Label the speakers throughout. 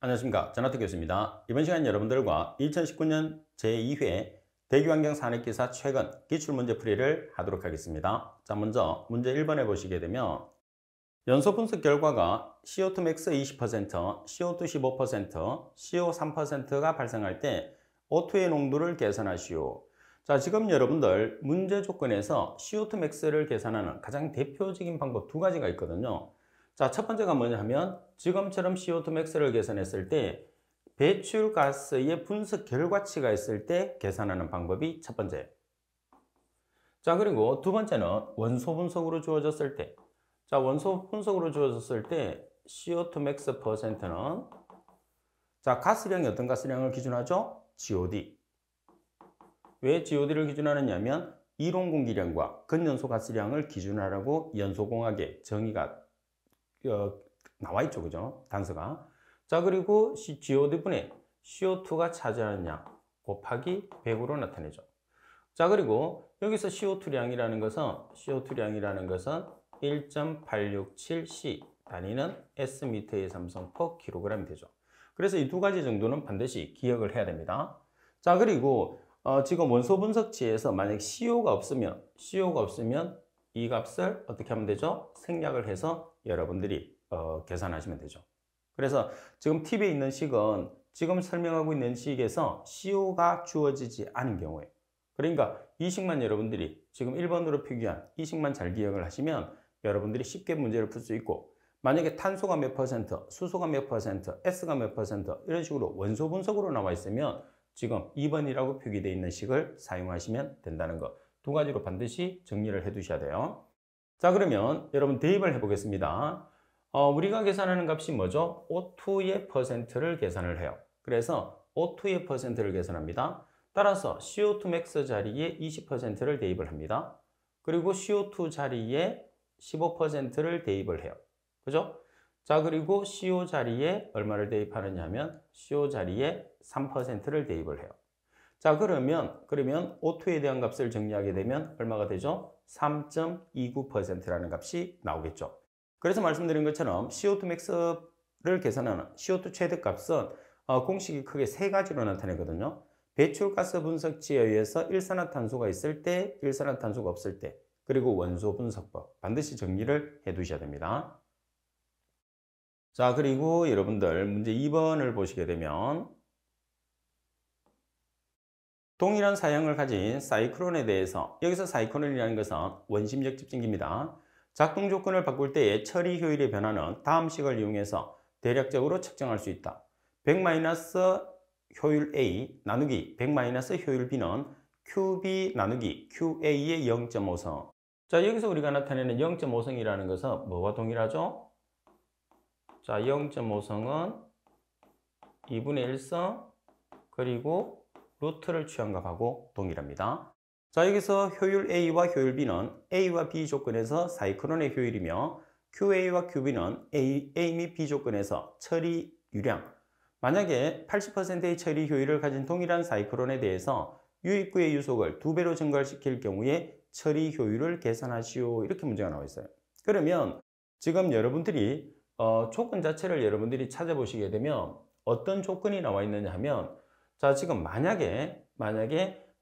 Speaker 1: 안녕하십니까. 전하태 교수입니다. 이번 시간 여러분들과 2019년 제2회 대기환경 산업기사 최근 기출문제풀이를 하도록 하겠습니다. 자, 먼저 문제 1번에 보시게 되면 연소 분석 결과가 CO2 맥스 20%, CO2 15%, CO 3%가 발생할 때 O2의 농도를 계산하시오. 자, 지금 여러분들 문제 조건에서 CO2 맥스를 계산하는 가장 대표적인 방법 두 가지가 있거든요. 자, 첫 번째가 뭐냐 하면 지금처럼 CO2 맥스를 계산했을 때 배출가스의 분석 결과치가 있을 때 계산하는 방법이 첫 번째. 자, 그리고 두 번째는 원소 분석으로 주어졌을 때. 자, 원소 분석으로 주어졌을 때 CO2 맥스 퍼센트는 자, 가스량이 어떤 가스량을 기준하죠? GOD. 왜 GOD를 기준하느냐면 이론 공기량과 근연소 가스량을 기준하라고 연소공학의 정의가 나와 있죠, 그죠? 단서가. 자, 그리고 GOD분의 CO2가 차지하는 양 곱하기 100으로 나타내죠. 자, 그리고 여기서 CO2량이라는 것은 1.867C 단위는 S미터의 삼성 per 킬로그램이 되죠. 그래서 이 두 가지 정도는 반드시 기억을 해야 됩니다. 자, 그리고 지금 원소 분석치에서 만약 CO가 없으면 이 값을 어떻게 하면 되죠? 생략을 해서 여러분들이 계산하시면 되죠. 그래서 지금 팁에 있는 식은 지금 설명하고 있는 식에서 CO가 주어지지 않은 경우에 그러니까 이 식만 여러분들이 지금 1번으로 표기한 이 식만 잘 기억을 하시면 여러분들이 쉽게 문제를 풀 수 있고 만약에 탄소가 몇 퍼센트, 수소가 몇 퍼센트, S가 몇 퍼센트 이런 식으로 원소 분석으로 나와 있으면 지금 2번이라고 표기되어 있는 식을 사용하시면 된다는 것. 두 가지로 반드시 정리를 해 두셔야 돼요. 자, 그러면 여러분 대입을 해 보겠습니다. 우리가 계산하는 값이 뭐죠? O2의 퍼센트를 계산을 해요. 그래서 O2의 퍼센트를 계산합니다. 따라서 CO2 맥스 자리에 20%를 대입을 합니다. 그리고 CO2 자리에 15%를 대입을 해요. 그죠? 자, 그리고 CO 자리에 얼마를 대입하느냐 하면 CO 자리에 3%를 대입을 해요. 자, 그러면 O2에 대한 값을 정리하게 되면 얼마가 되죠? 3.29%라는 값이 나오겠죠. 그래서 말씀드린 것처럼 CO2 맥스를 계산하는 CO2 최대값은 공식이 크게 세 가지로 나타내거든요. 배출가스 분석치에 의해서 일산화탄소가 있을 때, 일산화탄소가 없을 때, 그리고 원소 분석법 반드시 정리를 해 두셔야 됩니다. 자, 그리고 여러분들 문제 2번을 보시게 되면 동일한 사양을 가진 사이클론에 대해서 여기서 사이클론이라는 것은 원심력 집진기입니다. 작동 조건을 바꿀 때의 처리 효율의 변화는 다음 식을 이용해서 대략적으로 측정할 수 있다. 100- 효율 A 나누기 100- 효율 B는 QB 나누기 QA의 0.5성. 자, 여기서 우리가 나타내는 0.5성이라는 것은 뭐와 동일하죠? 자, 0.5성은 2분의 1성 그리고 루트를 취한 값하고 동일합니다. 자, 여기서 효율 A와 효율 B는 A와 B 조건에서 사이클론의 효율이며 QA와 QB는 A 및 B 조건에서 처리 유량. 만약에 80%의 처리 효율을 가진 동일한 사이클론에 대해서 유입구의 유속을 2배로 증가시킬 경우에 처리 효율을 계산하시오. 이렇게 문제가 나와 있어요. 그러면 지금 여러분들이 조건 자체를 여러분들이 찾아보시게 되면 어떤 조건이 나와 있느냐 하면 자, 지금 만약에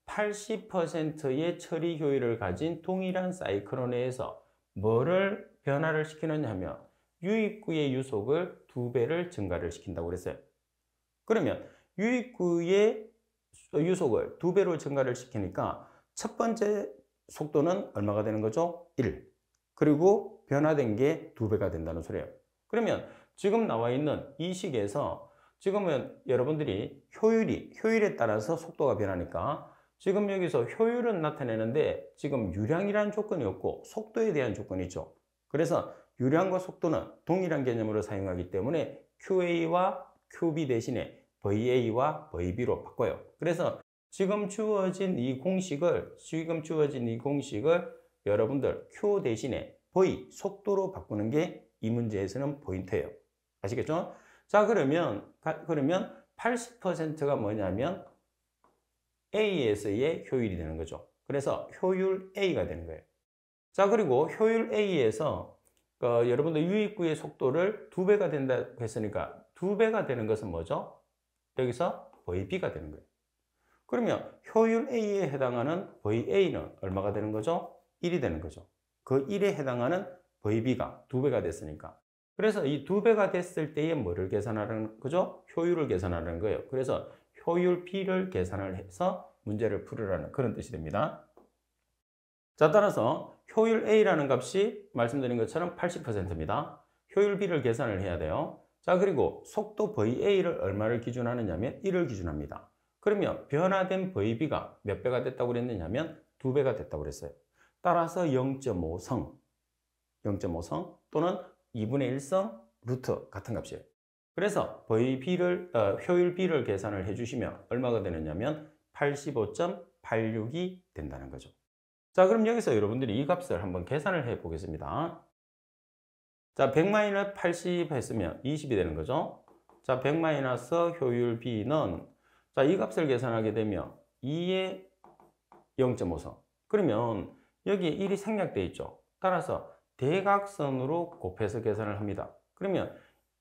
Speaker 1: 80%의 처리 효율을 가진 동일한 사이클론에서 뭐를 변화를 시키느냐 하면 유입구의 유속을 2배를 증가를 시킨다고 그랬어요. 그러면 유입구의 유속을 2배로 증가를 시키니까 첫 번째 속도는 얼마가 되는 거죠? 1. 그리고 변화된 게 2배가 된다는 소리예요. 그러면 지금 나와 있는 이 식에서 지금은 여러분들이 효율에 따라서 속도가 변하니까 지금 여기서 효율은 나타내는데 지금 유량이라는 조건이 없고 속도에 대한 조건이 있죠. 그래서 유량과 속도는 동일한 개념으로 사용하기 때문에 QA와 QB 대신에 VA와 VB로 바꿔요. 그래서 지금 주어진 이 공식을 여러분들 Q 대신에 V, 속도로 바꾸는 게 이 문제에서는 포인트예요. 아시겠죠? 자, 그러면 80%가 뭐냐면 A에서의 효율이 되는 거죠. 그래서 효율 A가 되는 거예요. 자, 그리고 효율 A에서 여러분들 유입구의 속도를 2배가 된다 했으니까 2배가 되는 것은 뭐죠? 여기서 VB가 되는 거예요. 그러면 효율 A에 해당하는 VA는 얼마가 되는 거죠? 1이 되는 거죠. 그 1에 해당하는 VB가 2배가 됐으니까. 그래서 이 2배가 됐을 때에 뭐를 계산하는 거죠? 효율을 계산하는 거예요. 그래서 효율 B를 계산을 해서 문제를 풀으라는 그런 뜻이 됩니다. 자, 따라서 효율 A라는 값이 말씀드린 것처럼 80%입니다. 효율 B를 계산을 해야 돼요. 자, 그리고 속도 VA를 얼마를 기준하느냐면 1을 기준합니다. 그러면 변화된 VB가 몇 배가 됐다고 그랬느냐면 2배가 됐다고 그랬어요. 따라서 0.5성 또는 2분의 1성 루트 같은 값이에요. 그래서 효율 B를 계산을 해주시면 얼마가 되느냐면 85.86이 된다는 거죠. 자, 그럼 여기서 여러분들이 이 값을 한번 계산을 해 보겠습니다. 자, 100-80 했으면 20이 되는 거죠. 자, 100- 효율 B는 자, 이 값을 계산하게 되면 2의 0.5성. 그러면 여기에 1이 생략되어 있죠. 따라서 대각선으로 곱해서 계산을 합니다. 그러면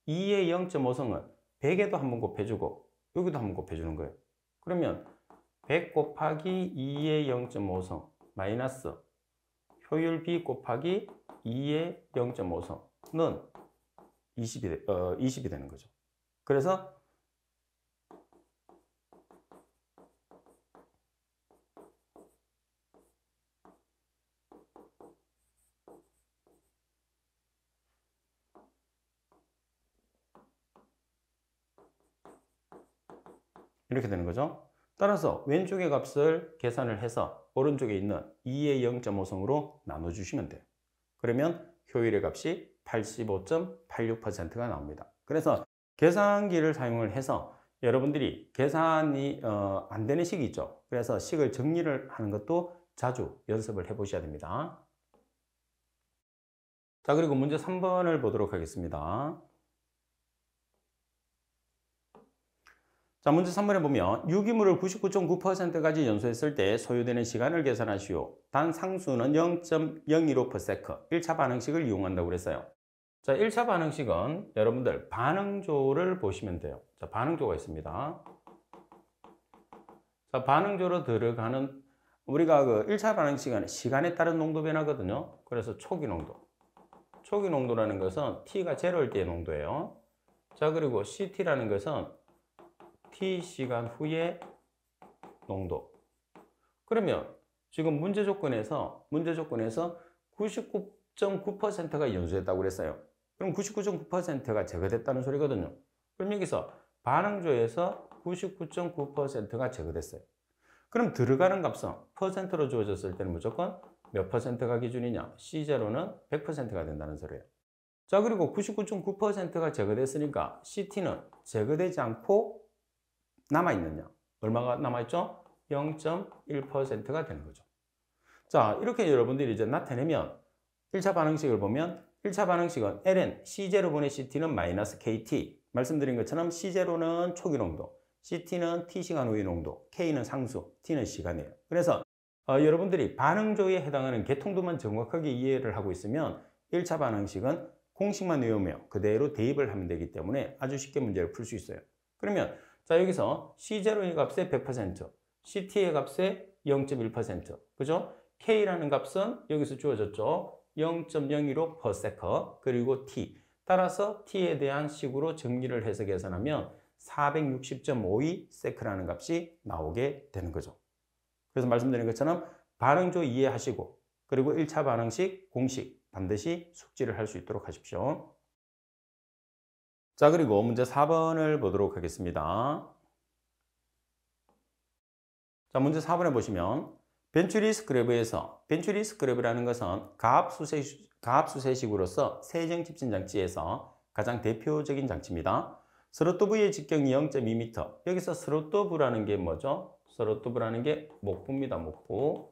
Speaker 1: 2의 0.5성은 100에도 한번 곱해주고 여기도 한번 곱해주는 거예요. 그러면 100 곱하기 2의 0.5성 마이너스 효율 B 곱하기 2의 0.5성은 20이 되는 거죠. 그래서 이렇게 되는 거죠. 따라서 왼쪽의 값을 계산을 해서 오른쪽에 있는 2의 0.5성으로 나눠주시면 돼요. 그러면 효율의 값이 85.86%가 나옵니다. 그래서 계산기를 사용을 해서 여러분들이 계산이 안 되는 식이 있죠. 그래서 식을 정리를 하는 것도 자주 연습을 해 보셔야 됩니다. 자, 그리고 문제 3번을 보도록 하겠습니다. 자, 문제 3번에 보면 유기물을 99.9%까지 연소했을 때 소요되는 시간을 계산하시오. 단 상수는 0.015%, 1차 반응식을 이용한다고 그랬어요. 자, 1차 반응식은 여러분들 반응조를 보시면 돼요. 자, 반응조가 있습니다. 자, 반응조로 들어가는 우리가 그 1차 반응식은 시간에 따른 농도 변화거든요. 그래서 초기 농도. 초기 농도라는 것은 T가 0일 때의 농도예요. 자, 그리고 CT라는 것은 T시간 후의 농도. 그러면 지금 문제 조건에서 99.9%가 연소했다고 그랬어요. 그럼 99.9%가 제거됐다는 소리거든요. 그럼 여기서 반응조에서 99.9%가 제거됐어요. 그럼 들어가는 값은 퍼센트로 주어졌을 때는 무조건 몇 퍼센트가 기준이냐? C0는 100%가 된다는 소리예요. 자, 그리고 99.9%가 제거됐으니까 CT는 제거되지 않고 남아있느냐? 얼마가 남아있죠? 0.1%가 되는 거죠. 자, 이렇게 여러분들이 이제 나타내면 1차 반응식을 보면 1차 반응식은 ln C0분의 CT는 마이너스 KT. 말씀드린 것처럼 C0는 초기 농도, CT는 T시간 후의 농도, K는 상수, T는 시간이에요. 그래서 여러분들이 반응조에 해당하는 개통도만 정확하게 이해를 하고 있으면 1차 반응식은 공식만 외우며 그대로 대입을 하면 되기 때문에 아주 쉽게 문제를 풀 수 있어요. 그러면 자, 여기서 C0의 값에 100%, CT의 값에 0.1%, 그죠? K라는 값은 여기서 주어졌죠. 0.015%, 그리고 T. 따라서 T에 대한 식으로 정리를 해서 계산하면 460.52세크라는 값이 나오게 되는 거죠. 그래서 말씀드린 것처럼 반응조 이해하시고 그리고 1차 반응식 공식 반드시 숙지를 할 수 있도록 하십시오. 자, 그리고 문제 4번을 보도록 하겠습니다. 자, 문제 4번에 보시면 벤츄리 스크래브에서 벤츄리 스크래브라는 것은 가압수세식으로서 세정 집진 장치에서 가장 대표적인 장치입니다. 스로토브의 직경이 0.2m. 여기서 스로토브라는 게 뭐죠? 스로토브라는 게 목부입니다. 목부.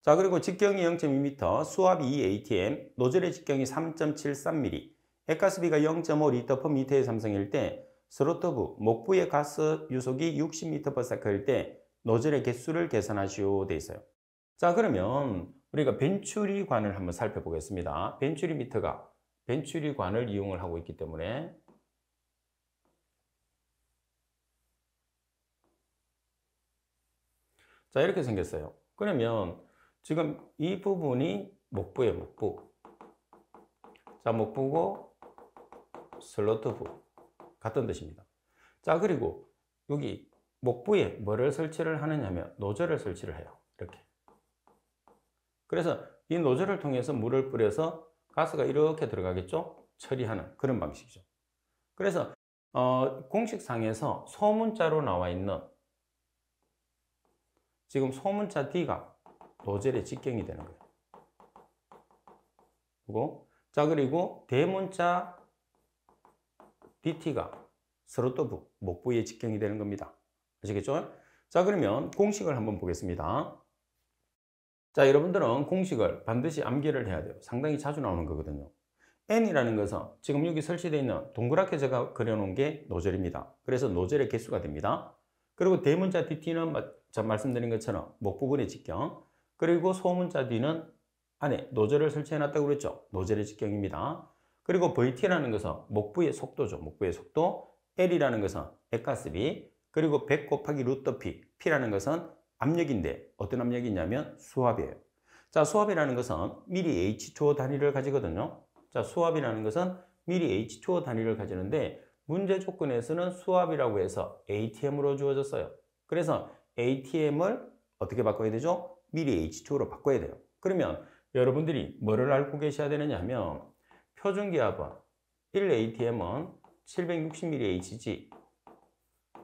Speaker 1: 자, 그리고 직경이 0.2m, 수압이 2atm, 노즐의 직경이 3.73mm, 액가스비가 0.5L/m의 삼성일 때 스로토브, 목부의 가스 유속이 60m/s일 때 노즐의 개수를 계산하시오 돼 있어요. 자, 그러면 우리가 벤츄리관을 한번 살펴보겠습니다. 벤츄리미터가 벤츄리관을 이용을 하고 있기 때문에 자, 이렇게 생겼어요. 그러면 지금 이 부분이 목부예요, 목부. 자, 목부고 슬로트부. 같은 뜻입니다. 자, 그리고 여기 목부에 뭐를 설치를 하느냐 하면 노즐을 설치를 해요. 이렇게. 그래서 이 노즐을 통해서 물을 뿌려서 가스가 이렇게 들어가겠죠? 처리하는 그런 방식이죠. 그래서 공식상에서 소문자로 나와 있는 지금 소문자 D가 노즐에 직경이 되는 거예요. 자, 그리고 대문자 DT가 스로토부, 목부에 직경이 되는 겁니다. 아시겠죠? 자, 그러면 공식을 한번 보겠습니다. 자, 여러분들은 공식을 반드시 암기를 해야 돼요. 상당히 자주 나오는 거거든요. N이라는 것은 지금 여기 설치되어 있는 동그랗게 제가 그려놓은 게 노즐입니다. 그래서 노즐의 개수가 됩니다. 그리고 대문자 DT는 제가 말씀드린 것처럼 목 부분의 직경, 그리고 소문자 D는 안에 노즐을 설치해놨다고 그랬죠. 노즐의 직경입니다. 그리고 VT라는 것은 목부의 속도죠. 목부의 속도. L이라는 것은 액가스비, 그리고 100 곱하기 루트 P, P라는 것은 압력인데 어떤 압력이냐면 수압이에요. 자, 수압이라는 것은 미리 H초 단위를 가지거든요. 자, 수압이라는 것은 미리 H초 단위를 가지는데 문제 조건에서는 수압이라고 해서 ATM으로 주어졌어요. 그래서 ATM을 어떻게 바꿔야 되죠? 미리 H초로 바꿔야 돼요. 그러면 여러분들이 뭐를 알고 계셔야 되느냐 하면 표준기압은 1ATM은 760mAhg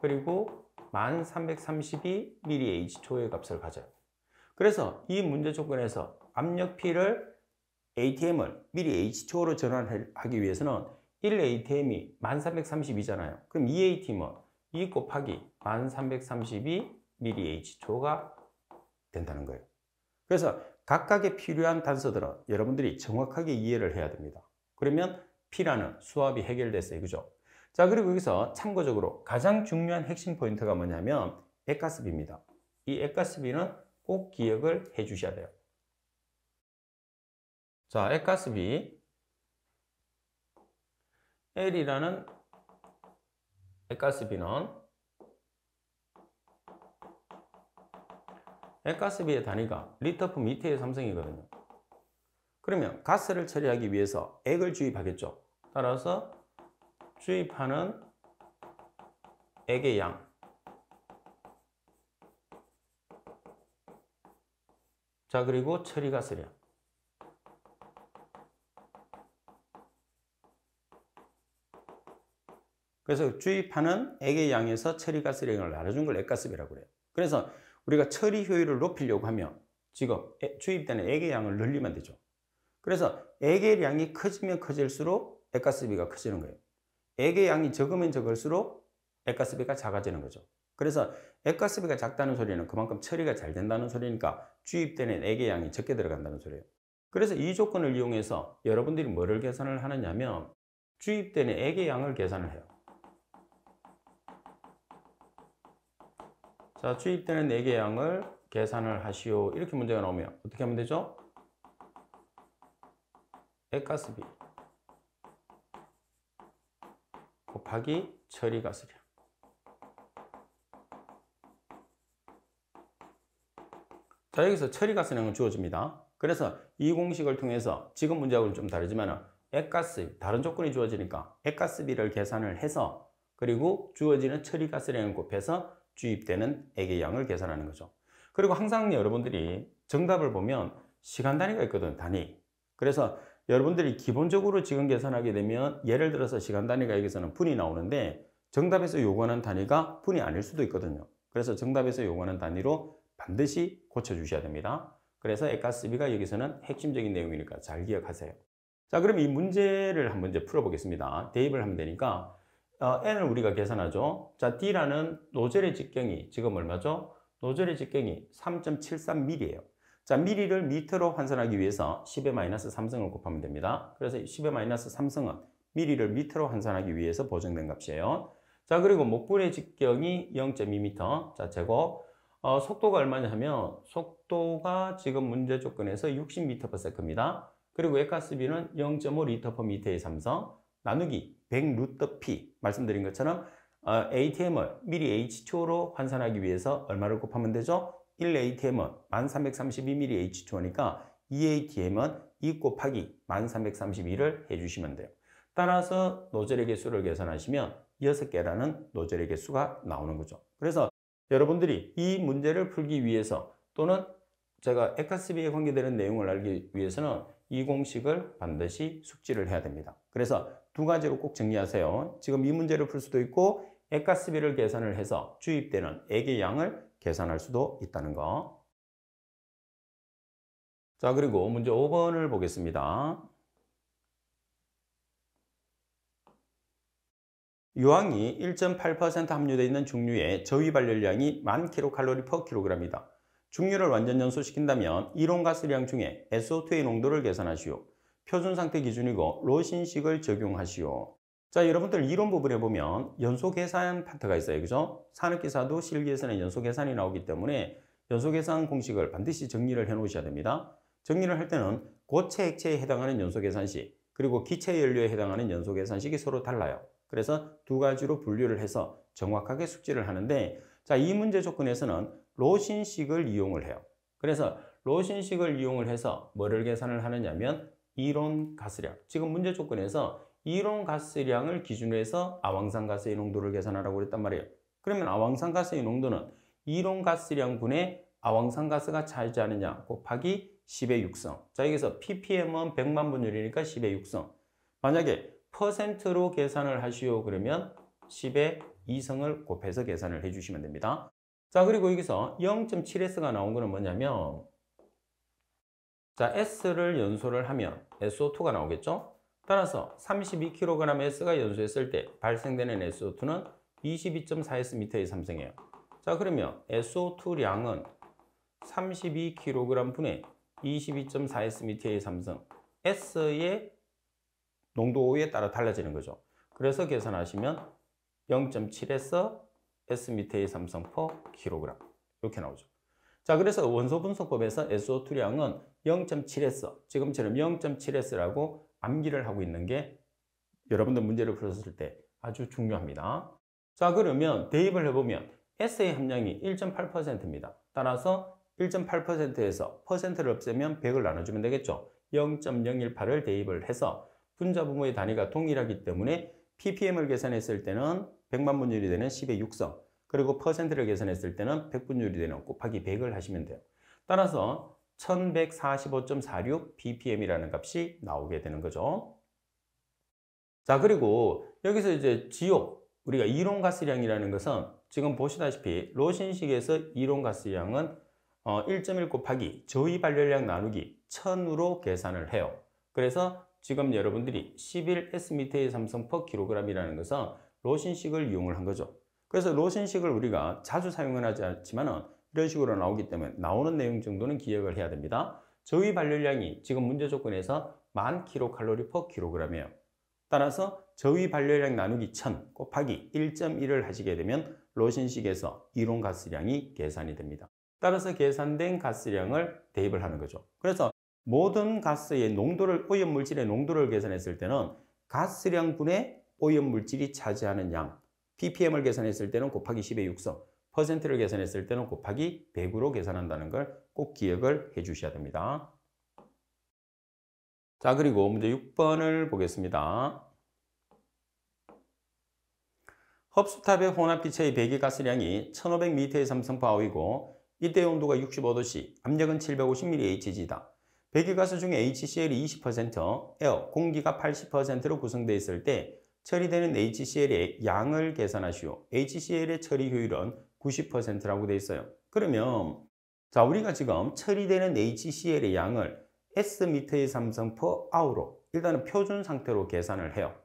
Speaker 1: 그리고 1332mAh의 값을 가져요. 그래서 이 문제 조건에서 압력 P를 ATM을 미리 H초로 전환하기 위해서는 1ATM이 1332잖아요. 그럼 2ATM은 2 곱하기 1332mAh가 된다는 거예요. 그래서 각각의 필요한 단서들은 여러분들이 정확하게 이해를 해야 됩니다. 그러면 P라는 수압이 해결됐어요. 그죠? 자, 그리고 여기서 참고적으로 가장 중요한 핵심 포인트가 뭐냐면 액가스비입니다. 이 액가스비는 꼭 기억을 해 주셔야 돼요. 자, 액가스비 L이라는 액가스비의 단위가 리터 퍼 미터의 삼성이거든요. 그러면 가스를 처리하기 위해서 액을 주입하겠죠. 따라서 주입하는 액의 양, 자, 그리고 처리가스량, 그래서 주입하는 액의 양에서 처리가스량을 나눠준 걸 액가스비라고 그래요. 그래서 우리가 처리 효율을 높이려고 하면 지금 주입되는 액의 양을 늘리면 되죠. 그래서 액의 양이 커지면 커질수록 액가스비가 커지는 거예요. 액의 양이 적으면 적을수록 액가스비가 작아지는 거죠. 그래서 액가스비가 작다는 소리는 그만큼 처리가 잘 된다는 소리니까 주입되는 액의 양이 적게 들어간다는 소리예요. 그래서 이 조건을 이용해서 여러분들이 뭐를 계산을 하느냐면 주입되는 액의 양을 계산을 해요. 자, 주입되는 액의 양을 계산을 하시오. 이렇게 문제가 나오면 어떻게 하면 되죠? 액가스비 곱하기 처리가스량. 자, 여기서 처리가스량은 주어집니다. 그래서 이 공식을 통해서 지금 문제하고는 좀 다르지만 액가스, 다른 조건이 주어지니까 액가스비를 계산을 해서 그리고 주어지는 처리가스량을 곱해서 주입되는 액의 양을 계산하는 거죠. 그리고 항상 여러분들이 정답을 보면 시간 단위가 있거든, 단위. 그래서 여러분들이 기본적으로 지금 계산하게 되면 예를 들어서 시간 단위가 여기서는 분이 나오는데 정답에서 요구하는 단위가 분이 아닐 수도 있거든요. 그래서 정답에서 요구하는 단위로 반드시 고쳐주셔야 됩니다. 그래서 액가스비가 여기서는 핵심적인 내용이니까 잘 기억하세요. 자, 그럼 이 문제를 한번 이제 풀어보겠습니다. 대입을 하면 되니까 N을 우리가 계산하죠. 자, D라는 노즐의 직경이 지금 얼마죠? 노즐의 직경이 3.73mm예요. 자, 미리를 미터로 환산하기 위해서 10의 마이너스 3승을 곱하면 됩니다. 그래서 10의 마이너스 3승은 미리를 미터로 환산하기 위해서 보정된 값이에요. 자, 그리고 목분의 직경이 0.2m. 자, 제곱. 속도가 얼마냐 하면 속도가 지금 문제 조건에서 60m/s입니다. 그리고 액가스비는 0.5L/m의 삼성 나누기 100 루트 P. 말씀드린 것처럼 ATM을 미리 H초로 환산하기 위해서 얼마를 곱하면 되죠? 1ATM은 1332ml H2O니까 2ATM은 2 곱하기 1332를 해주시면 돼요. 따라서 노즐의 개수를 계산하시면 6개라는 노즐의 개수가 나오는 거죠. 그래서 여러분들이 이 문제를 풀기 위해서 또는 제가 액가스비에 관계되는 내용을 알기 위해서는 이 공식을 반드시 숙지를 해야 됩니다. 그래서 두 가지로 꼭 정리하세요. 지금 이 문제를 풀 수도 있고 액가스비를 계산을 해서 주입되는 액의 양을 계산할 수도 있다는 거. 자, 그리고 문제 5번을 보겠습니다. 유황이 1.8% 함유되어 있는 중류의 저위 발열량이 1000kcal/kg이다. 중류를 완전 연소시킨다면 이론가스량 중에 SO2의 농도를 계산하시오. 표준 상태 기준이고 로신식을 적용하시오. 자, 여러분들 이론 부분에 보면 연소 계산 파트가 있어요. 그죠? 산업기사도 실기에서는 연소 계산이 나오기 때문에 연소 계산 공식을 반드시 정리를 해 놓으셔야 됩니다. 정리를 할 때는 고체 액체에 해당하는 연소 계산식, 그리고 기체 연료에 해당하는 연소 계산식이 서로 달라요. 그래서 두 가지로 분류를 해서 정확하게 숙지를 하는데, 자, 이 문제 조건에서는 로신식을 이용을 해요. 그래서 로신식을 이용을 해서 뭐를 계산을 하느냐면 이론 가스량. 지금 문제 조건에서 이론 가스량을 기준으로 해서 아황산가스의 농도를 계산하라고 그랬단 말이에요. 그러면 아황산가스의 농도는 이론 가스량분의 아황산가스가 차지하는 양 곱하기 10의 6성. 자, 여기서 ppm은 100만 분율이니까 10의 6성. 만약에 퍼센트로 계산을 하시오 그러면 10의 2성을 곱해서 계산을 해주시면 됩니다. 자, 그리고 여기서 0.7S가 나온 거는 뭐냐면, 자, S를 연소를 하면 SO2가 나오겠죠? 따라서 32kg S가 연소했을 때 발생되는 SO2는 22.4Sm의 삼성이에요. 자, 그러면 SO2량은 32kg 분의 22.4Sm의 삼성, S의 농도에 따라 달라지는 거죠. 그래서 계산하시면 0.7S Sm의 삼성 per kg 이렇게 나오죠. 자, 그래서 원소 분석법에서 SO2량은 0.7S, 지금처럼 0.7S라고 암기를 하고 있는 게 여러분들 문제를 풀었을 때 아주 중요합니다. 자, 그러면 대입을 해보면 S의 함량이 1.8%입니다. 따라서 1.8%에서 퍼센트를 없애면 100을 나눠주면 되겠죠. 0.018을 대입을 해서 분자 부모의 단위가 동일하기 때문에 ppm을 계산했을 때는 100만 분율이 되는 10의 6성, 그리고 퍼센트를 계산했을 때는 100분율이 되는 곱하기 100을 하시면 돼요. 따라서 1145.46 ppm이라는 값이 나오게 되는 거죠. 자, 그리고 여기서 이제 지옥, 우리가 이론가스량이라는 것은 지금 보시다시피 로신식에서 이론가스량은 1.1 곱하기 저위 발열량 나누기 1000으로 계산을 해요. 그래서 지금 여러분들이 11Sm의 삼성 per kg이라는 것은 로신식을 이용을 한 거죠. 그래서 로신식을 우리가 자주 사용은 하지 않지만 이런 식으로 나오기 때문에 나오는 내용 정도는 기억을 해야 됩니다. 저위 발열량이 지금 문제 조건에서 1000kcal/kg이에요. 따라서 저위 발열량 나누기 1000 곱하기 1.1을 하시게 되면 로신식에서 이론 가스량이 계산이 됩니다. 따라서 계산된 가스량을 대입을 하는 거죠. 그래서 모든 가스의 농도를, 오염물질의 농도를 계산했을 때는 가스량분의 오염물질이 차지하는 양, ppm을 계산했을 때는 곱하기 10의 6성, 퍼센트를 계산했을 때는 곱하기 100으로 계산한다는 걸 꼭 기억을 해 주셔야 됩니다. 자, 그리고 문제 6번을 보겠습니다. 흡수탑의 혼합기체의 배기가스량이 1500m의 삼성파워이고 이때 온도가 65도씨, 압력은 750mHg다. 배기가스 중에 HCl이 20%, 에어, 공기가 80%로 구성되어 있을 때 처리되는 HCl의 양을 계산하시오. HCl의 처리 효율은 90%라고 되어 있어요. 그러면 자, 우리가 지금 처리되는 HCl의 양을 Sm의 삼성 per hour로 일단은 표준 상태로 계산을 해요.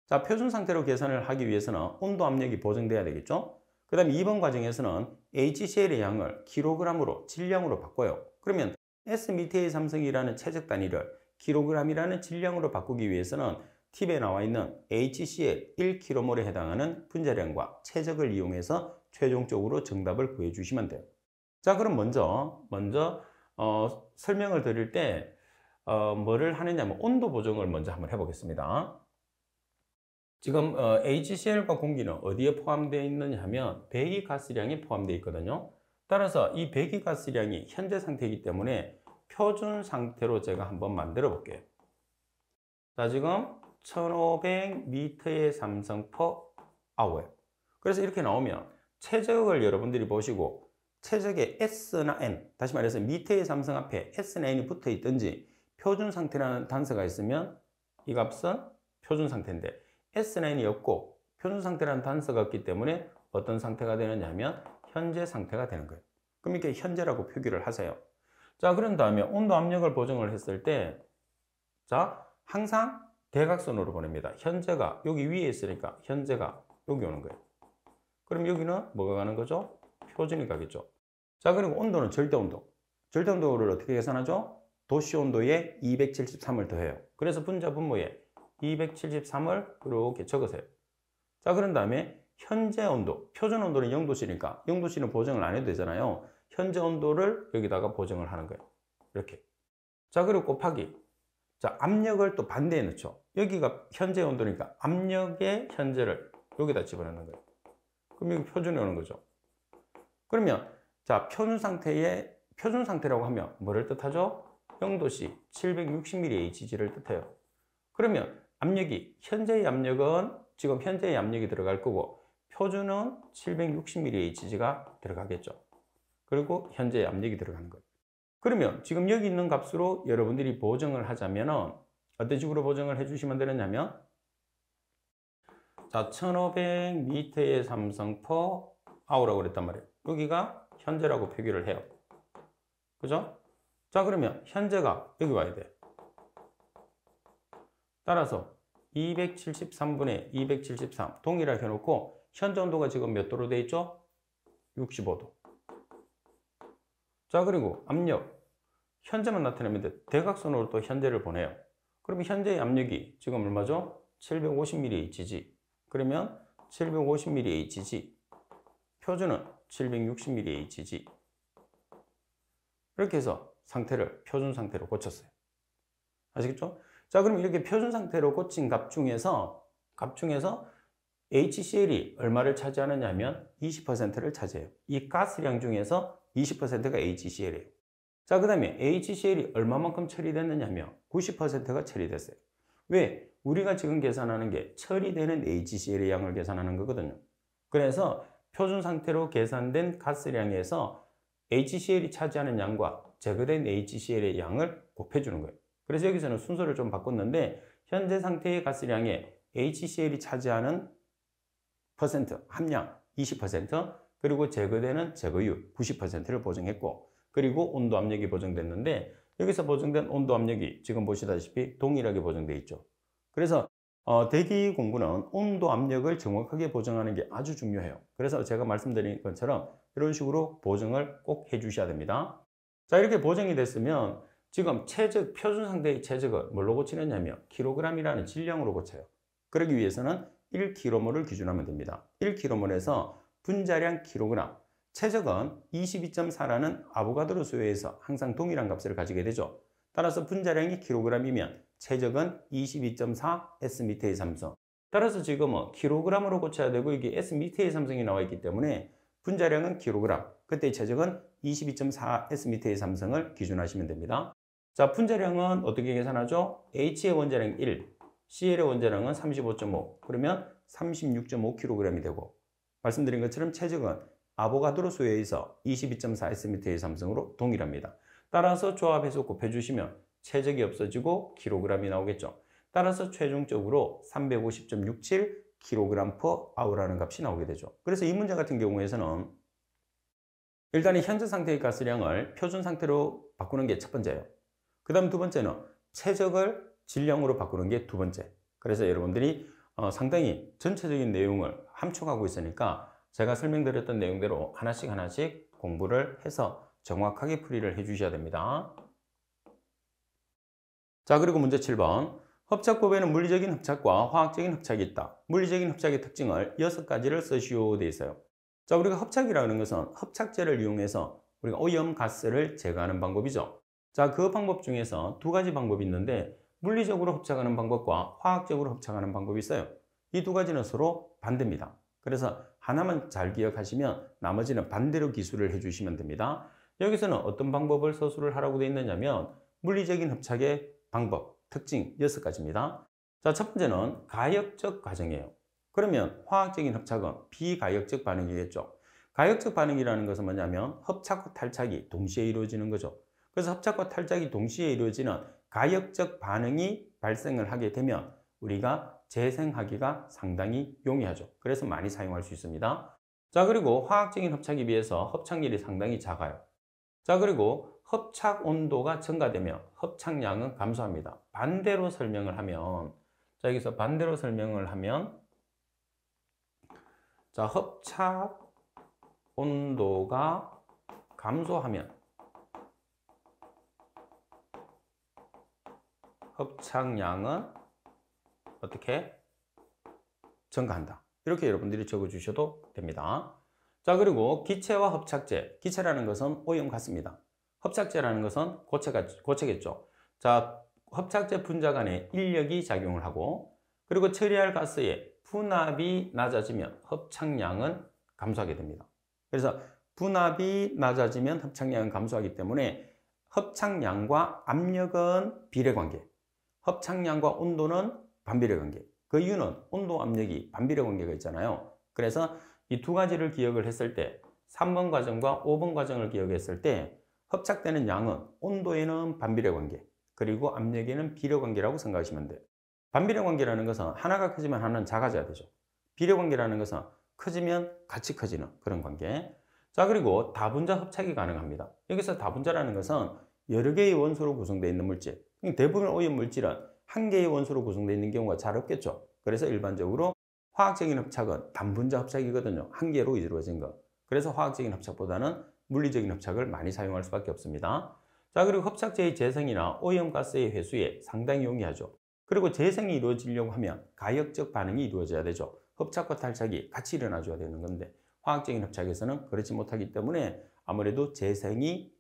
Speaker 1: 자, 표준 상태로 계산을 하기 위해서는 온도 압력이 보정돼야 되겠죠? 그 다음에 이번 과정에서는 HCl의 양을 킬로그램으로, 질량으로 바꿔요. 그러면 Sm의 삼성이라는 최적 단위를 킬로그램이라는 질량으로 바꾸기 위해서는 팁에 나와 있는 HCl 1kmol에 해당하는 분자량과 최적을 이용해서 최종적으로 정답을 구해주시면 돼요. 자, 그럼 먼저 설명을 드릴 때 뭐를 하느냐면 온도 보정을 먼저 한번 해보겠습니다. 지금 HCl과 공기는 어디에 포함되어 있느냐 하면 배기가스량이 포함되어 있거든요. 따라서 이 배기가스량이 현재 상태이기 때문에 표준 상태로 제가 한번 만들어 볼게요. 자, 지금 1500m의 삼성 per hour. 그래서 이렇게 나오면 최적을 여러분들이 보시고 최적의 S나 N, 다시 말해서 미터의 삼성 앞에 S나 N이 붙어 있든지 표준 상태라는 단서가 있으면 이 값은 표준 상태인데 S나 N이 없고 표준 상태라는 단서가 없기 때문에 어떤 상태가 되느냐 하면 현재 상태가 되는 거예요. 그럼 이렇게 현재라고 표기를 하세요. 자, 그런 다음에 온도 압력을 보정을 했을 때, 자, 항상 대각선으로 보냅니다. 현재가 여기 위에 있으니까 현재가 여기 오는 거예요. 그럼 여기는 뭐가 가는 거죠? 표준이 가겠죠. 자, 그리고 온도는 절대 온도. 절대 온도를 어떻게 계산하죠? 도시 온도에 273을 더해요. 그래서 분자 분모에 273을 이렇게 적으세요. 자, 그런 다음에 현재 온도, 표준 온도는 0도씨니까 0도씨는 보정을 안 해도 되잖아요. 현재 온도를 여기다가 보정을 하는 거예요. 이렇게. 자, 그리고 곱하기. 자, 압력을 또 반대에 넣죠. 여기가 현재 온도니까 압력의 현재를 여기다 집어넣는 거예요. 그럼 여기 표준이 오는 거죠. 그러면 자, 표준 상태라고 하면 뭐를 뜻하죠? 0도씨 760mHg를 뜻해요. 그러면 압력이 현재의 압력은 지금 현재의 압력이 들어갈 거고 표준은 760mHg가 들어가겠죠. 그리고 현재의 압력이 들어가는 거예요. 그러면 지금 여기 있는 값으로 여러분들이 보정을 하자면 어떤 식으로 보정을 해주시면 되느냐면 자, 1500m의 삼성 per hour라고 그랬단 말이에요. 여기가 현재라고 표기를 해요. 그죠? 자, 그러면 현재가 여기 와야 돼. 따라서 273분의 273 동일하게 해놓고 현재 온도가 지금 몇 도로 돼 있죠? 65도. 자, 그리고 압력. 현재만 나타내면 돼. 대각선으로 또 현재를 보내요. 그러면 현재의 압력이 지금 얼마죠? 750mHg. 그러면 750mHg. 표준은 760mHg. 이렇게 해서 상태를 표준 상태로 고쳤어요. 아시겠죠? 자, 그럼 이렇게 표준 상태로 고친 값 중에서 HCl이 얼마를 차지하느냐 하면 20%를 차지해요. 이 가스량 중에서 20%가 HCl이에요. 자, 그 다음에 HCl이 얼마만큼 처리됐느냐 하면 90%가 처리됐어요. 왜? 우리가 지금 계산하는 게 처리되는 HCl의 양을 계산하는 거거든요. 그래서 표준 상태로 계산된 가스량에서 HCl이 차지하는 양과 제거된 HCl의 양을 곱해주는 거예요. 그래서 여기서는 순서를 좀 바꿨는데 현재 상태의 가스량에 HCl이 차지하는 퍼센트, 함량 20%, 그리고 제거되는 제거율 90%를 보정했고, 그리고 온도 압력이 보정됐는데 여기서 보정된 온도 압력이 지금 보시다시피 동일하게 보정되어 있죠. 그래서 대기 공부는 온도 압력을 정확하게 보정하는 게 아주 중요해요. 그래서 제가 말씀드린 것처럼 이런 식으로 보정을 꼭 해주셔야 됩니다. 자, 이렇게 보정이 됐으면 지금 최적, 표준 상태의 최적을 뭘로 고치느냐면 kg이라는 질량으로 고쳐요. 그러기 위해서는 1kmol을 기준하면 됩니다. 1kmol에서 분자량 kg, 최적은 22.4라는 아보가드로 수요에서 항상 동일한 값을 가지게 되죠. 따라서 분자량이 kg이면 최적은 22.4 S미터의 삼성. 따라서 지금은 kg으로 고쳐야 되고 이게 S미터의 삼성이 나와 있기 때문에 분자량은 kg, 그때 최적은 22.4 S미터의 삼성을 기준하시면 됩니다. 자, 분자량은 어떻게 계산하죠? H의 원자량 1, Cl의 원자량은 35.5, 그러면 36.5kg이 되고, 말씀드린 것처럼 최적은 아보가드로 수요에서 22.4 S미터의 삼성으로 동일합니다. 따라서 조합해서 곱해주시면 최적이 없어지고 kg이 나오겠죠. 따라서 최종적으로 350.67 kg per hour라는 값이 나오게 되죠. 그래서 이 문제 같은 경우에서는 일단 현재 상태의 가스량을 표준 상태로 바꾸는 게 첫 번째예요. 그 다음 두 번째는 최적을 질량으로 바꾸는 게 두 번째. 그래서 여러분들이 상당히 전체적인 내용을 함축하고 있으니까 제가 설명드렸던 내용대로 하나씩 공부를 해서 정확하게 풀이를 해 주셔야 됩니다. 자, 그리고 문제 7번. 합착법에는 물리적인 합착과 화학적인 합착이 있다. 물리적인 합착의 특징을 6가지를 쓰시오 되어 있어요. 자, 우리가 합착이라는 것은 합착제를 이용해서 우리가 오염 가스를 제거하는 방법이죠. 자, 그 방법 중에서 두 가지 방법이 있는데 물리적으로 합착하는 방법과 화학적으로 합착하는 방법이 있어요. 이 두 가지는 서로 반대입니다. 그래서 하나만 잘 기억하시면 나머지는 반대로 기술을 해주시면 됩니다. 여기서는 어떤 방법을 서술을 하라고 되어 있느냐면 물리적인 합착의 방법, 특징 6가지입니다. 자, 첫 번째는 가역적 과정이에요. 그러면 화학적인 합착은 비가역적 반응이겠죠. 가역적 반응이라는 것은 뭐냐면 합착과 탈착이 동시에 이루어지는 거죠. 그래서 합착과 탈착이 동시에 이루어지는 가역적 반응이 발생을 하게 되면 우리가 재생하기가 상당히 용이하죠. 그래서 많이 사용할 수 있습니다. 자, 그리고 화학적인 합착에 비해서 합착률이 상당히 작아요. 자, 그리고 합착 온도가 증가되면 합착량은 감소합니다. 반대로 설명을 하면, 자, 여기서 반대로 설명을 하면, 자, 합착 온도가 감소하면 합착량은 어떻게 증가한다. 이렇게 여러분들이 적어주셔도 됩니다. 자, 그리고 기체와 합착제. 기체라는 것은 오염 같습니다. 합착제라는 것은 고체겠죠. 자, 합착제 분자 간에 인력이 작용을 하고, 그리고 처리할 가스의 분압이 낮아지면 합착량은 감소하게 됩니다. 그래서 분압이 낮아지면 합착량은 감소하기 때문에 합착량과 압력은 비례관계, 합착량과 온도는 반비례관계. 그 이유는 온도, 압력이 반비례관계가 있잖아요. 그래서 이 두 가지를 기억을 했을 때 3번 과정과 5번 과정을 기억했을 때 합착되는 양은 온도에는 반비례관계, 그리고 압력에는 비례관계라고 생각하시면 돼요. 반비례관계라는 것은 하나가 크지만 하나는 작아져야 되죠. 비례관계라는 것은 커지면 같이 커지는 그런 관계. 자, 그리고 다분자 합착이 가능합니다. 여기서 다분자라는 것은 여러 개의 원소로 구성되어 있는 물질. 대부분 오염 물질은 한 개의 원소로 구성되어 있는 경우가 잘 없겠죠. 그래서 일반적으로 화학적인 합착은 단분자 합착이거든요. 한 개로 이루어진 것. 그래서 화학적인 합착보다는 물리적인 합착을 많이 사용할 수밖에 없습니다. 자, 그리고 합착제의 재생이나 오염가스의 회수에 상당히 용이하죠. 그리고 재생이 이루어지려고 하면 가역적 반응이 이루어져야 되죠. 합착과 탈착이 같이 일어나줘야 되는 건데 화학적인 합착에서는 그렇지 못하기 때문에 아무래도 재생이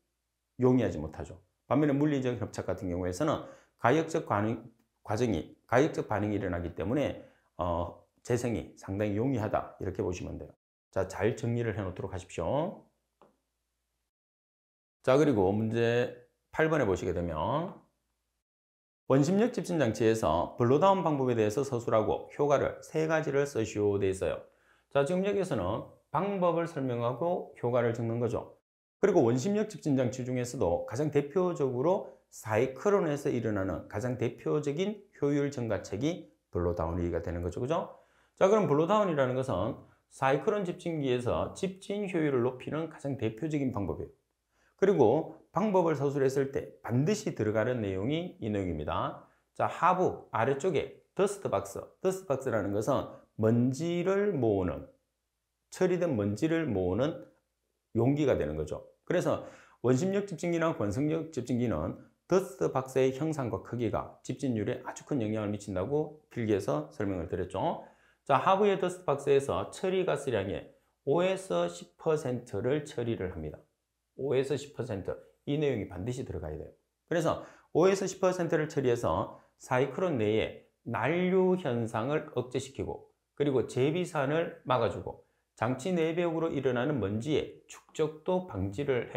Speaker 1: 용이하지 못하죠. 반면에 물리적 합착 같은 경우에서는 가역적 반응이 일어나기 때문에 재생이 상당히 용이하다 이렇게 보시면 돼요. 자, 잘 정리를 해 놓도록 하십시오. 자, 그리고 문제 8번에 보시게 되면 원심력 집진 장치에서 블로다운 방법에 대해서 서술하고 효과를 3가지를 쓰시오 되어 있어요. 자, 지금 여기서는 방법을 설명하고 효과를 적는 거죠. 그리고 원심력 집진 장치 중에서도 가장 대표적으로 사이클론에서 일어나는 가장 대표적인 효율 증가책이 블로다운이가 되는 거죠. 그죠? 자, 그럼 블로다운이라는 것은 사이클론 집진기에서 집진 효율을 높이는 가장 대표적인 방법이에요. 그리고 방법을 서술했을 때 반드시 들어가는 내용이 이 내용입니다. 자, 하부 아래쪽에 더스트박스라는 것은 먼지를 모으는, 처리된 먼지를 모으는 용기가 되는 거죠. 그래서 원심력 집진기나 권성력 집진기는 더스트박스의 형상과 크기가 집진율에 아주 큰 영향을 미친다고 필기에서 설명을 드렸죠. 자, 하부의 더스트박스에서 처리 가스량의 5에서 10%를 처리를 합니다. 5에서 10%. 이 내용이 반드시 들어가야 돼요. 그래서 5에서 10%를 처리해서 사이클론 내에 난류 현상을 억제시키고 그리고 재비산을 막아주고 장치 내벽으로 일어나는 먼지의 축적도 방지를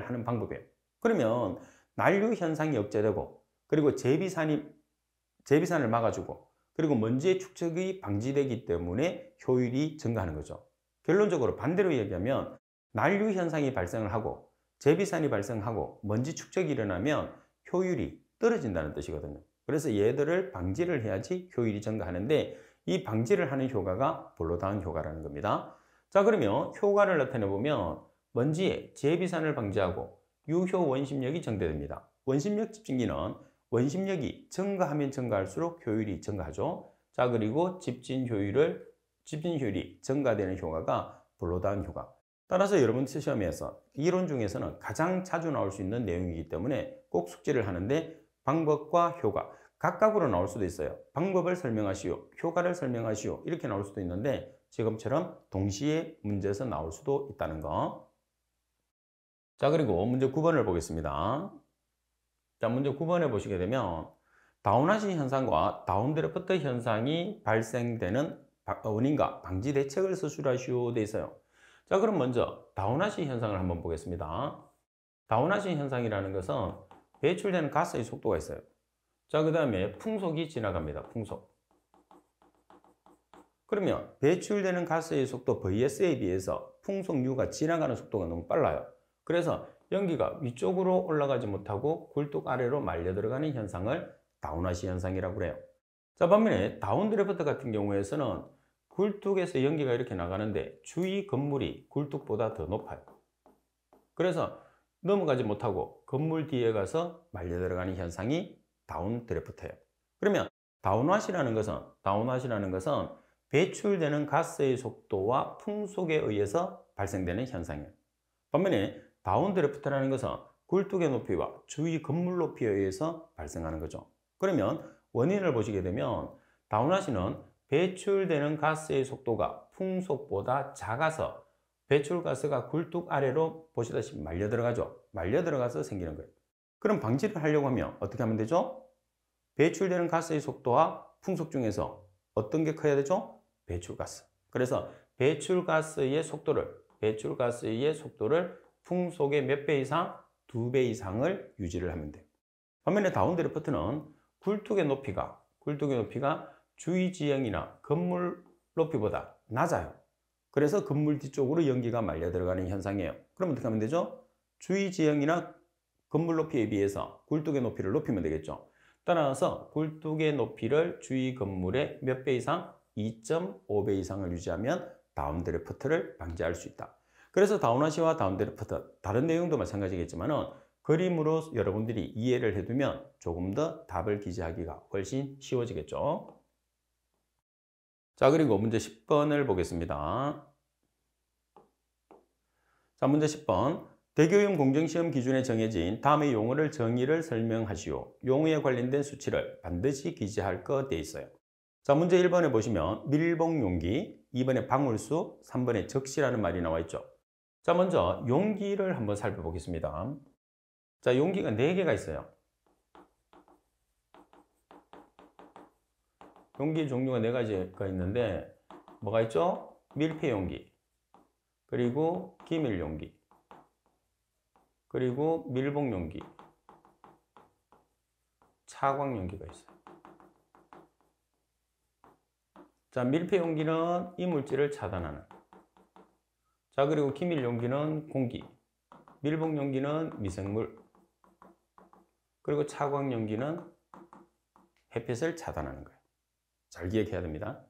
Speaker 1: 하는 방법이에요. 그러면 난류 현상이 억제되고 그리고 재비산을 막아주고 그리고 먼지의 축적이 방지되기 때문에 효율이 증가하는 거죠. 결론적으로 반대로 얘기하면 난류 현상이 발생을 하고 재비산이 발생하고 먼지 축적이 일어나면 효율이 떨어진다는 뜻이거든요. 그래서 얘들을 방지를 해야지 효율이 증가하는데 이 방지를 하는 효과가 블로다운 효과라는 겁니다. 자, 그러면 효과를 나타내 보면 먼지의 재비산을 방지하고 유효 원심력이 증대됩니다. 원심력 집진기는 원심력이 증가하면 증가할수록 효율이 증가하죠. 자, 그리고 집진 효율이 증가되는 효과가 블로다운 효과. 따라서 여러분 시험에서 이론 중에서는 가장 자주 나올 수 있는 내용이기 때문에 꼭 숙지를 하는데 방법과 효과 각각으로 나올 수도 있어요. 방법을 설명하시오, 효과를 설명하시오 이렇게 나올 수도 있는데 지금처럼 동시에 문제에서 나올 수도 있다는 거. 자, 그리고 문제 9번을 보겠습니다. 자, 문제 9번에 보시게 되면 다운하시 현상과 다운드래프트 현상이 발생되는 원인과 방지 대책을 서술하시오 돼 있어요. 자, 그럼 먼저 다운화시 현상을 한번 보겠습니다. 다운화시 현상이라는 것은 배출되는 가스의 속도가 있어요. 자, 그 다음에 풍속이 지나갑니다. 풍속. 그러면 배출되는 가스의 속도 VS에 비해서 풍속류가 지나가는 속도가 너무 빨라요. 그래서 연기가 위쪽으로 올라가지 못하고 굴뚝 아래로 말려 들어가는 현상을 다운화시 현상이라고 그래요. 자, 반면에 다운드래프트 같은 경우에서는 굴뚝에서 연기가 이렇게 나가는데 주위 건물이 굴뚝보다 더 높아요. 그래서 넘어가지 못하고 건물 뒤에 가서 말려 들어가는 현상이 다운드래프트예요. 그러면 다운화시라는 것은 배출되는 가스의 속도와 풍속에 의해서 발생되는 현상이에요. 반면에 다운드래프트라는 것은 굴뚝의 높이와 주위 건물 높이에 의해서 발생하는 거죠. 그러면 원인을 보시게 되면 다운화시는 배출되는 가스의 속도가 풍속보다 작아서 배출가스가 굴뚝 아래로 보시다시피 말려 들어가죠. 말려 들어가서 생기는 거예요. 그럼 방지를 하려고 하면 어떻게 하면 되죠? 배출되는 가스의 속도와 풍속 중에서 어떤 게 커야 되죠? 배출가스. 그래서 배출가스의 속도를 풍속의 몇 배 이상? 2배 이상을 유지를 하면 돼요. 반면에 다운드래프트는 굴뚝의 높이가 주위 지형이나 건물 높이보다 낮아요. 그래서 건물 뒤쪽으로 연기가 말려 들어가는 현상이에요. 그럼 어떻게 하면 되죠? 주위 지형이나 건물 높이에 비해서 굴뚝의 높이를 높이면 되겠죠. 따라서 굴뚝의 높이를 주위 건물의 몇 배 이상? 2.5배 이상을 유지하면 다운드래프트를 방지할 수 있다. 그래서 다운화시와 다운드래프트, 다른 내용도 마찬가지겠지만 그림으로 여러분들이 이해를 해두면 조금 더 답을 기재하기가 훨씬 쉬워지겠죠. 자, 그리고 문제 10번을 보겠습니다. 자, 문제 10번. 대교용 공정시험 기준에 정해진 다음의 용어를 정의를 설명하시오. 용어에 관련된 수치를 반드시 기재할 것 되어 있어요. 자, 문제 1번에 보시면 밀봉용기, 2번에 방울수, 3번에 적시라는 말이 나와 있죠. 자, 먼저 용기를 한번 살펴보겠습니다. 자, 용기가 4개가 있어요. 용기 종류가 4가지가 있는데 뭐가 있죠? 밀폐용기, 그리고 기밀용기, 그리고 밀봉용기, 차광용기가 있어요. 자, 밀폐용기는 이물질을 차단하는. 자, 그리고 기밀용기는 공기, 밀봉용기는 미생물, 그리고 차광용기는 햇빛을 차단하는 거예요. 잘 기억해야 됩니다.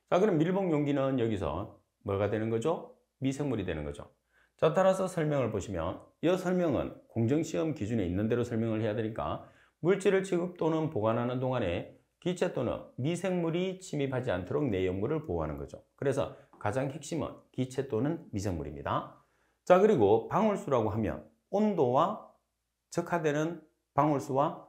Speaker 1: 자, 그럼 밀봉용기는 여기서 뭐가 되는 거죠? 미생물이 되는 거죠. 자, 따라서 설명을 보시면 이 설명은 공정시험 기준에 있는 대로 설명을 해야 되니까 물질을 취급 또는 보관하는 동안에 기체 또는 미생물이 침입하지 않도록 내용물을 보호하는 거죠. 그래서 가장 핵심은 기체 또는 미생물입니다. 자, 그리고 방울수라고 하면 온도와 적화되는 방울수와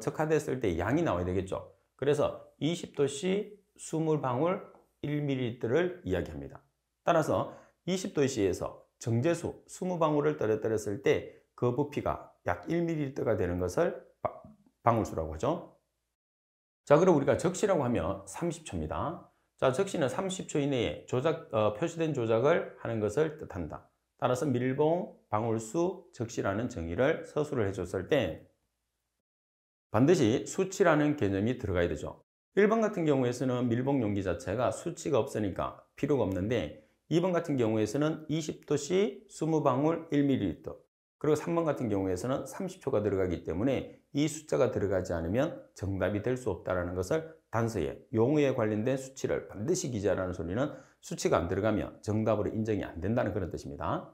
Speaker 1: 적화됐을 때 양이 나와야 되겠죠. 그래서 20도씨 20방울 1ml를 이야기합니다. 따라서 20도씨에서 정제수 20방울을 떨어뜨렸을 때 그 부피가 약 1ml가 되는 것을 방울수라고 하죠. 자, 그럼 우리가 적시라고 하면 30초입니다. 자, 적시는 30초 이내에 표시된 조작을 하는 것을 뜻한다. 따라서 밀봉, 방울수, 적시라는 정의를 서술을 해줬을 때 반드시 수치라는 개념이 들어가야 되죠. 1번 같은 경우에서는 밀봉 용기 자체가 수치가 없으니까 필요가 없는데 2번 같은 경우에서는 20도씨 20방울 1ml, 그리고 3번 같은 경우에서는 30초가 들어가기 때문에 이 숫자가 들어가지 않으면 정답이 될 수 없다는 것을 단서에 용어에 관련된 수치를 반드시 기재하라는 소리는 수치가 안 들어가면 정답으로 인정이 안 된다는 그런 뜻입니다.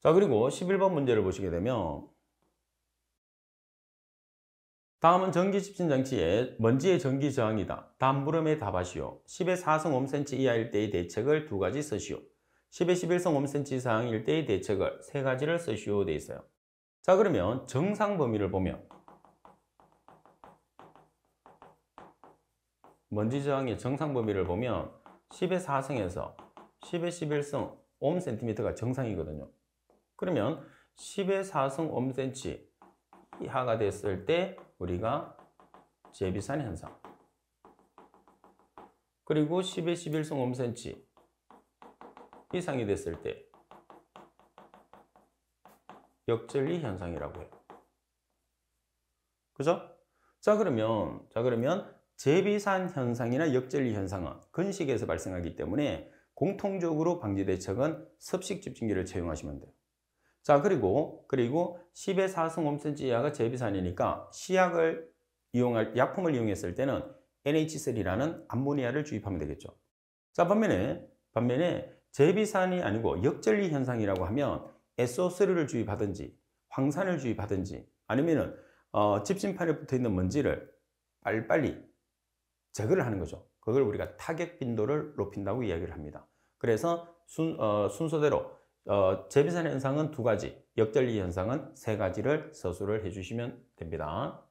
Speaker 1: 자, 그리고 11번 문제를 보시게 되면 다음은 전기 집신 장치의 먼지의 전기 저항이다. 다음 물음에 답하시오. 10의 4승 5cm 이하일 때의 대책을 2가지 쓰시오. 10의 11승 5cm 이상일 때의 대책을 3가지를 쓰시오 되어 있어요. 자, 그러면 정상 범위를 보면 먼지 저항의 정상 범위를 보면 10의 4승에서 10의 11승 5cm가 정상이거든요. 그러면 10의 4승 5cm 이하가 됐을 때 우리가 제비산 현상, 그리고 10의 11승 5cm 이상이 됐을 때 역전리 현상이라고 해요. 그죠? 자, 그러면 재비산 현상이나 역전리 현상은 건식에서 발생하기 때문에 공통적으로 방지 대책은 습식 집중기를 채용하시면 돼요. 자, 그리고 10의 4승 5cm 이하가 재비산이니까 약품을 이용했을 때는 NH3라는 암모니아를 주입하면 되겠죠. 자, 반면에 재비산이 아니고 역전리 현상이라고 하면 SO3를 주입하든지 황산을 주입하든지 아니면은 집신판에 붙어 있는 먼지를 빨리빨리 제거를 하는 거죠. 그걸 우리가 타격 빈도를 높인다고 이야기를 합니다. 그래서 순서대로 재비산 현상은 2가지, 역전리 현상은 3가지를 서술을 해주시면 됩니다.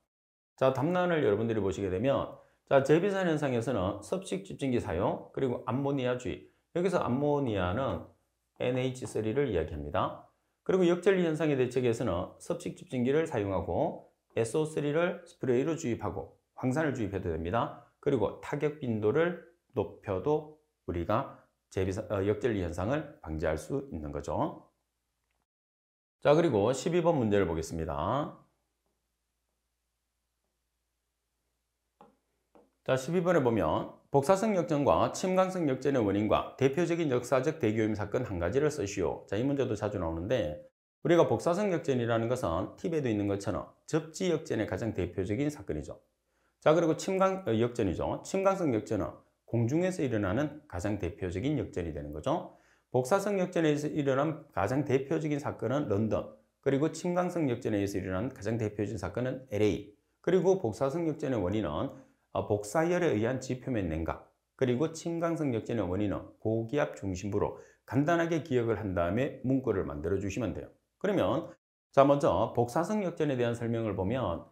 Speaker 1: 자, 답란을 여러분들이 보시게 되면 자, 재비산 현상에서는 습식 집중기 사용, 그리고 암모니아 주입. 여기서 암모니아는 NH3를 이야기합니다. 그리고 역전리 현상의 대책에서는 습식 집중기를 사용하고 SO3를 스프레이로 주입하고 황산을 주입해도 됩니다. 그리고 타격 빈도를 높여도 우리가 역전리 현상을 방지할 수 있는 거죠. 자, 그리고 12번 문제를 보겠습니다. 자, 12번에 보면 복사성 역전과 침강성 역전의 원인과 대표적인 역사적 대교임 사건 한 가지를 쓰시오. 자, 이 문제도 자주 나오는데 우리가 복사성 역전이라는 것은 팁에도 있는 것처럼 접지 역전의 가장 대표적인 사건이죠. 자, 그리고 역전이죠. 침강성 역전은 공중에서 일어나는 가장 대표적인 역전이 되는 거죠. 복사성 역전에서 일어난 가장 대표적인 사건은 런던, 그리고 침강성 역전에 의해서 일어난 가장 대표적인 사건은 LA, 그리고 복사성 역전의 원인은 복사열에 의한 지표면 냉각, 그리고 침강성 역전의 원인은 고기압 중심부로 간단하게 기억을 한 다음에 문구를 만들어 주시면 돼요. 그러면 자, 먼저 복사성 역전에 대한 설명을 보면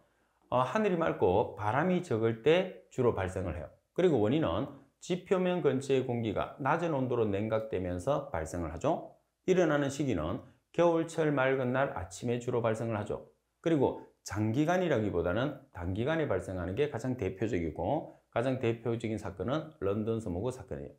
Speaker 1: 하늘이 맑고 바람이 적을 때 주로 발생을 해요. 그리고 원인은 지표면 근처의 공기가 낮은 온도로 냉각되면서 발생을 하죠. 일어나는 시기는 겨울철 맑은 날 아침에 주로 발생을 하죠. 그리고 장기간이라기보다는 단기간에 발생하는 게 가장 대표적이고 가장 대표적인 사건은 런던 서머그 사건이에요.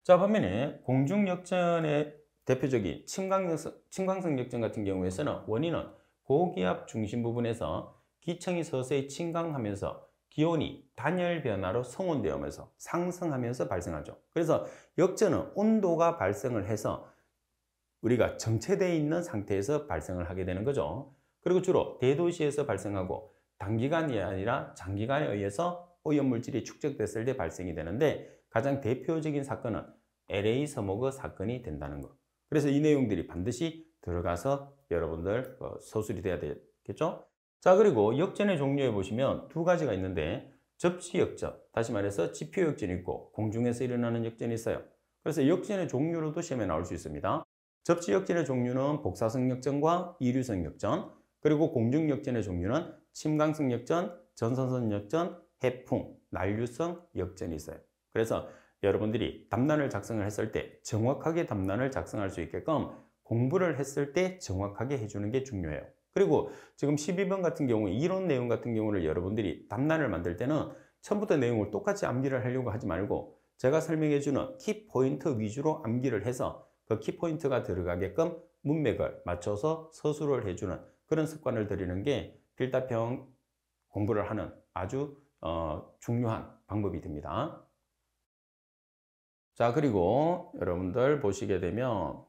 Speaker 1: 자, 반면에 공중역전의 대표적인 침광성 역전 같은 경우에서는 원인은 고기압 중심 부분에서 기청이 서서히 침강하면서 기온이 단열 변화로 성온되면서 상승하면서 발생하죠. 그래서 역전은 온도가 발생을 해서 우리가 정체되어 있는 상태에서 발생을 하게 되는 거죠. 그리고 주로 대도시에서 발생하고 단기간이 아니라 장기간에 의해서 오염물질이 축적됐을 때 발생이 되는데 가장 대표적인 사건은 LA 서머그 사건이 된다는 것. 그래서 이 내용들이 반드시 들어가서 여러분들 서술이 돼야 되겠죠? 자, 그리고 역전의 종류에 보시면 2가지가 있는데 접지 역전, 다시 말해서 지표 역전이 있고 공중에서 일어나는 역전이 있어요. 그래서 역전의 종류로도 시험에 나올 수 있습니다. 접지 역전의 종류는 복사성 역전과 이류성 역전, 그리고 공중 역전의 종류는 침강성 역전, 전선선 역전, 해풍, 난류성 역전이 있어요. 그래서 여러분들이 답란을 작성을 했을 때 정확하게 답란을 작성할 수 있게끔 공부를 했을 때 정확하게 해주는 게 중요해요. 그리고 지금 12번 같은 경우 이론 내용 같은 경우를 여러분들이 답란을 만들 때는 처음부터 내용을 똑같이 암기를 하려고 하지 말고 제가 설명해주는 키포인트 위주로 암기를 해서 그 키포인트가 들어가게끔 문맥을 맞춰서 서술을 해주는 그런 습관을 들이는 게 필답형 공부를 하는 아주 중요한 방법이 됩니다. 자, 그리고 여러분들 보시게 되면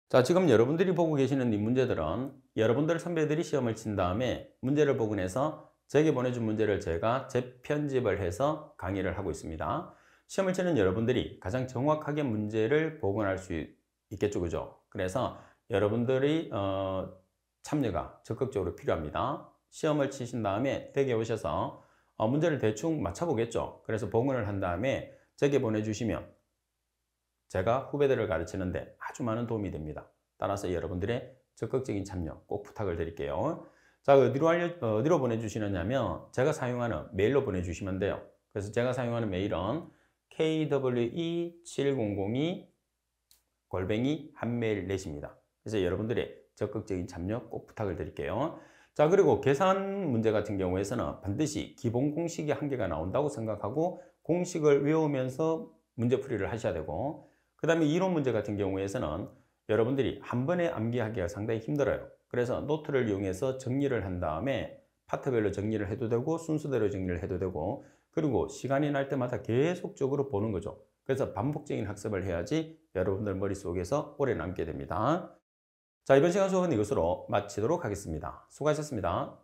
Speaker 1: 자, 지금 여러분들이 보고 계시는 이 문제들은 여러분들 선배들이 시험을 친 다음에 문제를 보고 내서 제게 보내준 문제를 제가 재편집을 해서 강의를 하고 있습니다. 시험을 치는 여러분들이 가장 정확하게 문제를 복원할 수 있겠죠, 그죠? 그래서 여러분들이 참여가 적극적으로 필요합니다. 시험을 치신 다음에 댁에 오셔서 문제를 대충 맞춰보겠죠. 그래서 복원을 한 다음에 제게 보내주시면 제가 후배들을 가르치는데 아주 많은 도움이 됩니다. 따라서 여러분들의 적극적인 참여 꼭 부탁을 드릴게요. 자, 어디로 보내주시느냐면 제가 사용하는 메일로 보내주시면 돼요. 그래서 제가 사용하는 메일은 kwe7002@한메일넷입니다. 그래서 여러분들의 적극적인 참여 꼭 부탁을 드릴게요. 자, 그리고 계산 문제 같은 경우에서는 반드시 기본 공식이 한 개가 나온다고 생각하고 공식을 외우면서 문제풀이를 하셔야 되고, 그 다음에 이론 문제 같은 경우에서는 여러분들이 한 번에 암기하기가 상당히 힘들어요. 그래서 노트를 이용해서 정리를 한 다음에 파트별로 정리를 해도 되고 순서대로 정리를 해도 되고, 그리고 시간이 날 때마다 계속적으로 보는 거죠. 그래서 반복적인 학습을 해야지 여러분들 머릿속에서 오래 남게 됩니다. 자, 이번 시간 수업은 이것으로 마치도록 하겠습니다. 수고하셨습니다.